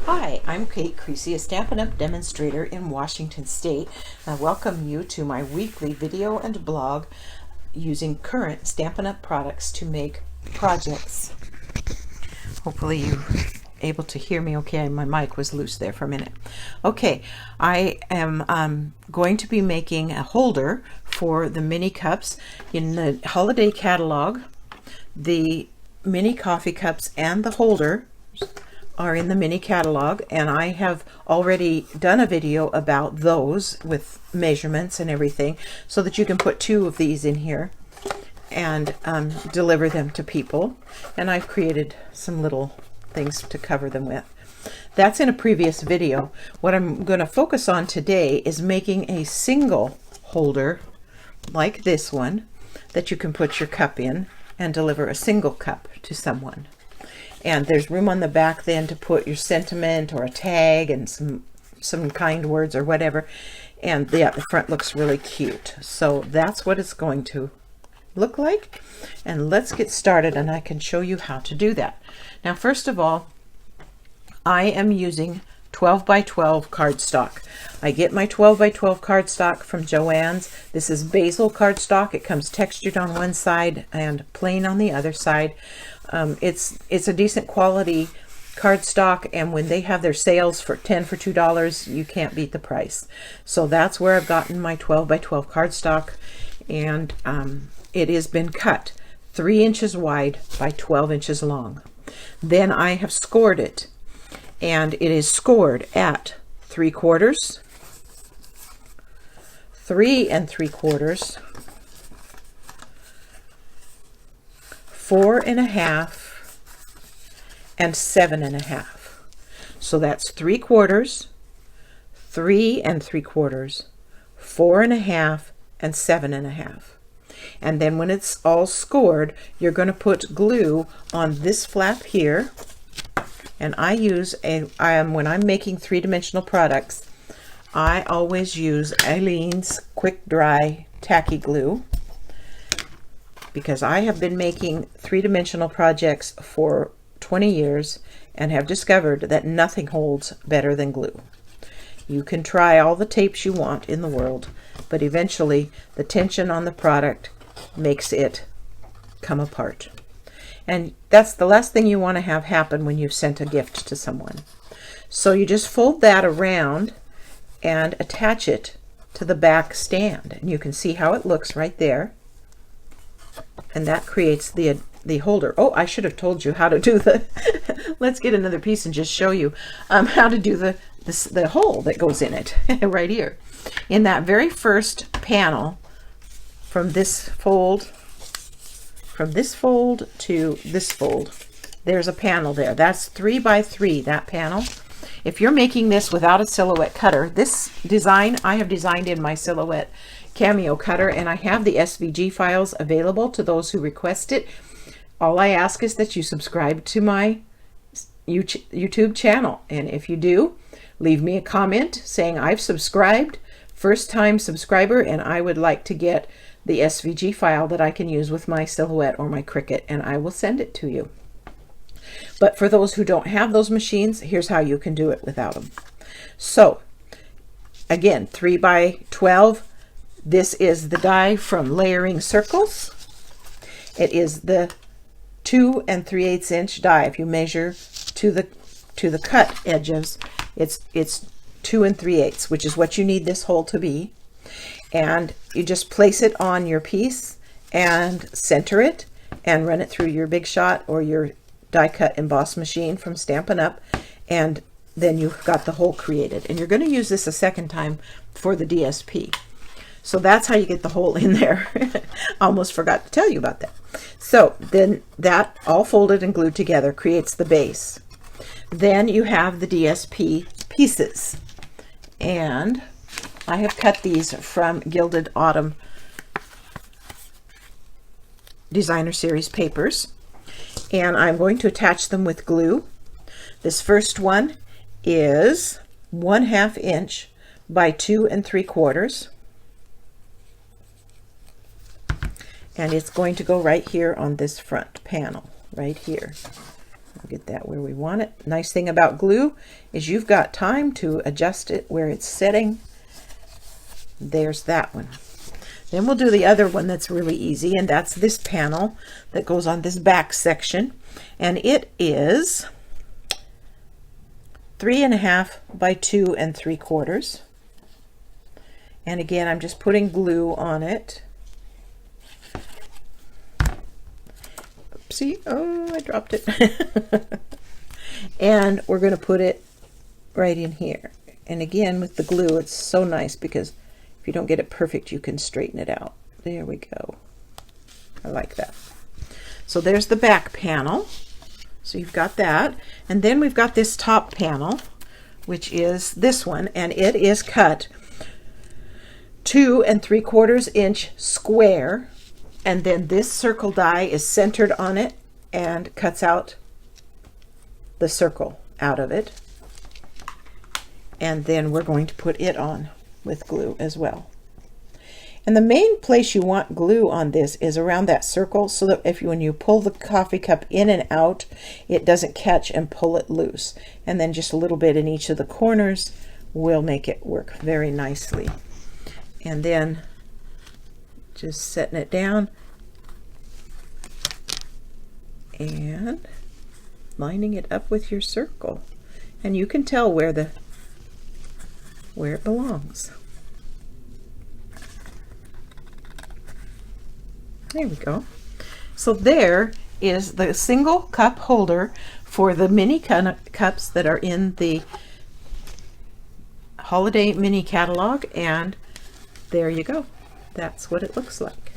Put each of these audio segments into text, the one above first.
Hi, I'm Kate Creasy, a Stampin' Up! Demonstrator in Washington State. I welcome you to my weekly video and blog using current Stampin' Up! Products to make projects. Hopefully you're able to hear me okay. My mic was loose there for a minute. Okay, I am going to be making a holder for the mini cups. In the holiday catalog, the mini coffee cups and the holder are in the mini catalog, and I have already done a video about those with measurements and everything so that you can put two of these in here and deliver them to people. And I've created some little things to cover them with. That's in a previous video. What I'm going to focus on today is making a single holder like this one that you can put your cup in and deliver a single cup to someone. And there's room on the back then to put your sentiment or a tag and some kind words or whatever. And yeah, the front looks really cute. So that's what it's going to look like. And let's get started, and I can show you how to do that. Now, first of all, I am using 12 by 12 cardstock. I get my 12 by 12 cardstock from Joann's. This is basil cardstock. It comes textured on one side and plain on the other side. It's a decent quality cardstock, and when they have their sales for 10 for $2, you can't beat the price. So that's where I've gotten my 12 by 12 cardstock, and it has been cut 3 inches wide by 12 inches long. Then I have scored it, and it is scored at 3/4, 3 3/4, 4 1/2, and 7 1/2. So that's 3/4, 3 3/4, 4 1/2, and 7 1/2. And then when it's all scored, you're going to put glue on this flap here. And I use when I'm making three-dimensional products, I always use Aleene's Quick Dry Tacky Glue, because I have been making three-dimensional projects for 20 years and have discovered that nothing holds better than glue. You can try all the tapes you want in the world, but eventually the tension on the product makes it come apart. And that's the last thing you want to have happen when you've sent a gift to someone. So you just fold that around and attach it to the back stand. And you can see how it looks right there. And that creates the holder. Oh, I should have told you how to do the let's get another piece and just show you how to do the hole that goes in it right here. In that very first panel, from this fold to this fold, there's a panel there. That's 3 by 3, that panel. If you're making this without a silhouette cutter, this design I have designed in my Silhouette Cameo cutter, and I have the SVG files available to those who request it. All I ask is that you subscribe to my YouTube channel, and if you do, leave me a comment saying I've subscribed, first time subscriber, and I would like to get the SVG file that I can use with my Silhouette or my Cricut, and I will send it to you. But for those who don't have those machines, here's how you can do it without them. So again, 3 by 12. This is the die from Layering Circles. It is the 2 3/8 inch die. If you measure to the cut edges, it's 2 3/8, which is what you need this hole to be. And you just place it on your piece and center it and run it through your Big Shot or your die cut emboss machine from Stampin' Up, and then you've got the hole created. And you're going to use this a second time for the DSP. So that's how you get the hole in there. Almost forgot to tell you about that. So then that all folded and glued together creates the base. Then you have the DSP pieces. And I have cut these from Gilded Autumn Designer Series papers. And I'm going to attach them with glue. This first one is 1/2 inch by 2 3/4. And it's going to go right here on this front panel, right here. We'll get that where we want it. Nice thing about glue is you've got time to adjust it where it's sitting. There's that one. Then we'll do the other one that's really easy, and that's this panel that goes on this back section, and it is 3.5 by 2 3/4. And again, I'm just putting glue on it. Oopsie, oh, I dropped it. And we're going to put it right in here. And again, with the glue, it's so nice because if you don't get it perfect, you can straighten it out. There we go. I like that. So there's the back panel. So you've got that. And then we've got this top panel, which is this one, and it is cut 2 3/4 inch square. And then this circle die is centered on it and cuts out the circle out of it. And then we're going to put it on with glue as well. And the main place you want glue on this is around that circle, so that when you pull the coffee cup in and out, it doesn't catch and pull it loose. And then just a little bit in each of the corners will make it work very nicely. And then just setting it down and lining it up with your circle. And you can tell where it belongs. There we go. So there is the single cup holder for the mini cups that are in the holiday mini catalog, and there you go. That's what it looks like.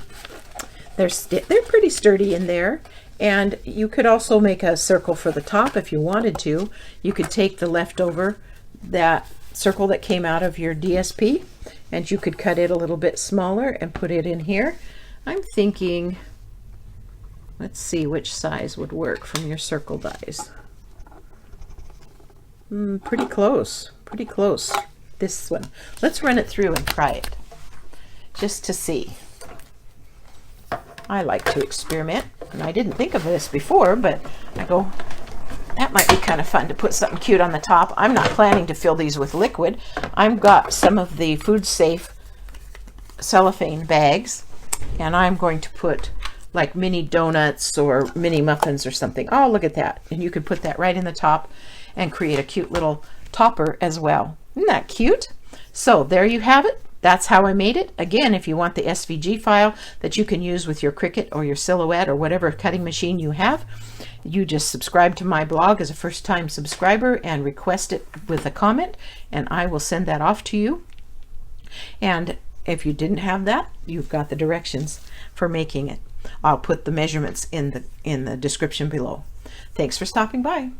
They're pretty sturdy in there, and you could also make a circle for the top if you wanted to. You could take the leftover, that circle that came out of your DSP, and you could cut it a little bit smaller and put it in here. I'm thinking, let's see which size would work from your circle dies. Pretty close, this one. Let's run it through and try it just to see. I like to experiment, and I didn't think of this before, but I go, that might be kind of fun to put something cute on the top. I'm not planning to fill these with liquid. I've got some of the Food Safe cellophane bags, and I'm going to put like mini donuts or mini muffins or something. Oh, look at that. And you could put that right in the top and create a cute little topper as well. Isn't that cute? So there you have it. That's how I made it. Again, if you want the SVG file that you can use with your Cricut or your Silhouette or whatever cutting machine you have, you just subscribe to my blog as a first-time subscriber and request it with a comment, and I will send that off to you. And if you didn't have that, you've got the directions for making it. I'll put the measurements in the description below. Thanks for stopping by.